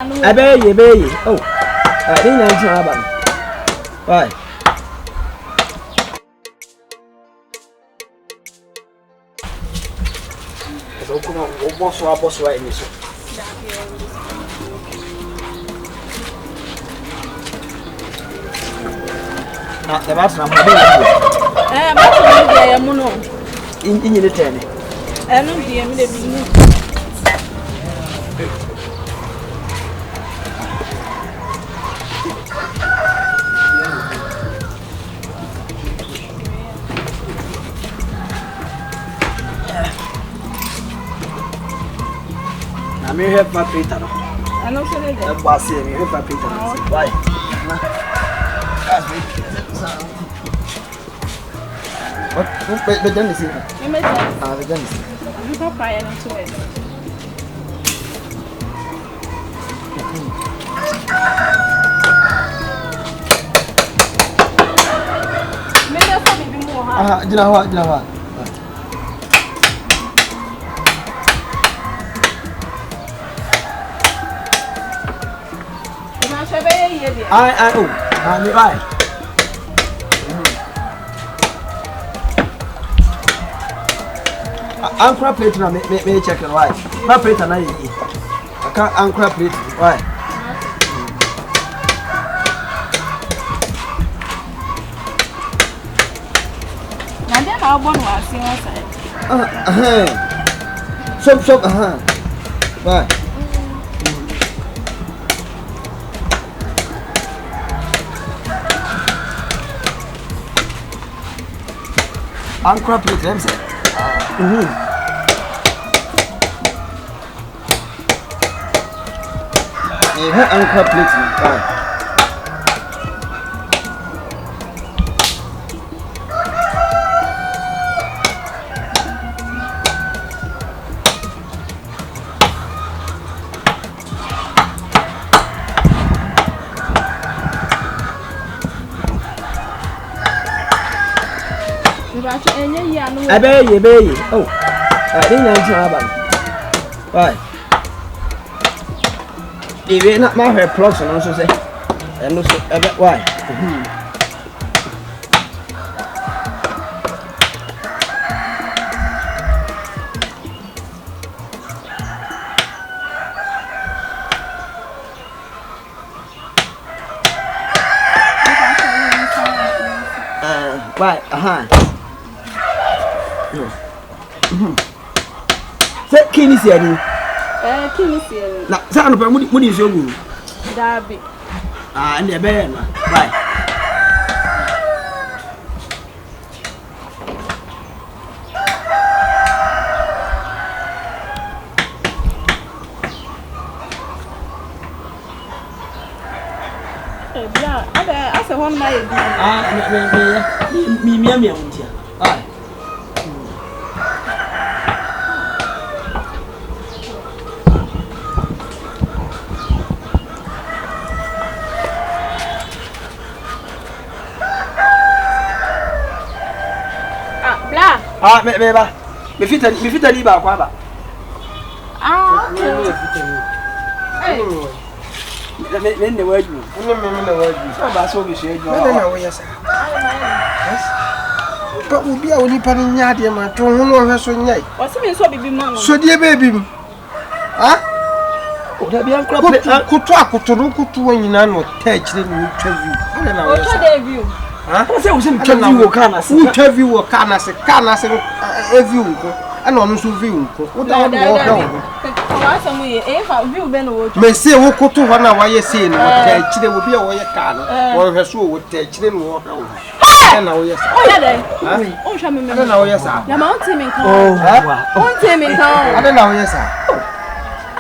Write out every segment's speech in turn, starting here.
Abey. Oh, I didn't answer about. Why? Boss right in this. Now, the master, I'm in the 10. I don't see him. I may have my Peter. I know I'm passing me with my Peter. Why? What? The Dennis? The Dennis. You can't buy into it. You know what? I'm right. I'm crap plate now, may check it right. Crap plate and I can't uncrap plate. Why? Now then I'll one was Shop, Why? Uncrap plate, I'm saying. Uncrap plate. Abey. Oh, I didn't answer about. Why? If you're not my hair plus, and also say, and also, why? Why? Say, Kenny said, now, son of a what is your room? Darby. And the Abena. Right. I said, one of my me. Aye. Me fit ali ba kwa ba. Okay. Me ne waju. Me so ba so bi she eju. Me na wo yesa. Yes. But obi a oni pa ni nya de ma to ho no hwe so nyai. O se me so bibi ma no. So die baby m. Ha? O da bi an kra kutu nyina no ta kire ni twavi. Me na wo yesa. O to da view. Ha? O se twavi wo kana se. Twavi wo kana se view nko. Ana onu so view nko. O da wo ho. Wa so mu ye fa view be no wo. Me se wo kutu ho na wa ye se no ta kire wo bi a wo ye ka no. Wo hwe so wo ta kire no wo ho. Na wo yes. Oh ya dey. O hwa me. Na wo yes. Ya ma on team nkan. On team nkan. Ade na wo yes.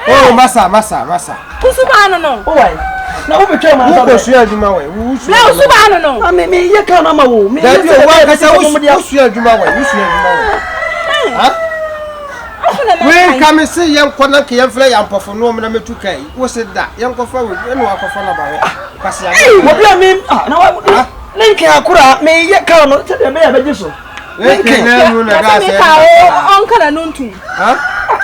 Oh masa. Kusuba no. Oh why? Na wo betwa ma so. Wo sua adwuma we. Wo sua. Na kusuba no. Me ye ka na ma wo. Me ye wa ka sa wo sua adwuma we. Wo sua adwuma we. Ha? We come see young corner ke yan fly yan pofo no me na metu kai. Wo se da yan kofa we no akofa na ba we. Kwase ya. Wo bia me na wa Link akura me ye ka no te me ya beje so. Link na mu na ga se. On kana no ntu. Ha?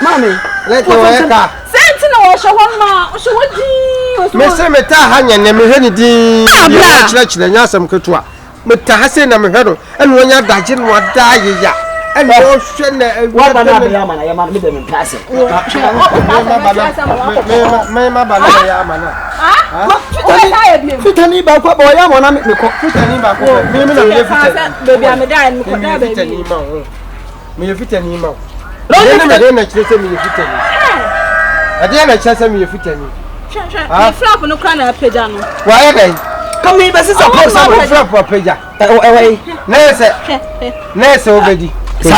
Mami, let go e ka. Senti na wo hwe ho ma, wo hwe di. Me say me ta hanya ne me hwe ni din. Ya chire nya asem ketua. Me ta ha say na me hwe no. Ene wonya daje no da yeya. Ene wo hwe na wa ba na ya mana ya mana me de me pass. Me ma ba na ya mana. Fitani ba kwa ba ya mana me ko. Fitani ba ko. Me na me fitani. Baby am die me ko da baby. Me ye fitani ma. Ne me de na chire say me ye fitani. Ade na chire say me ye fitani. Me flap no kra na peja no. Wa ye dai. Come me be say support flap peja. Wait. Nese obedi.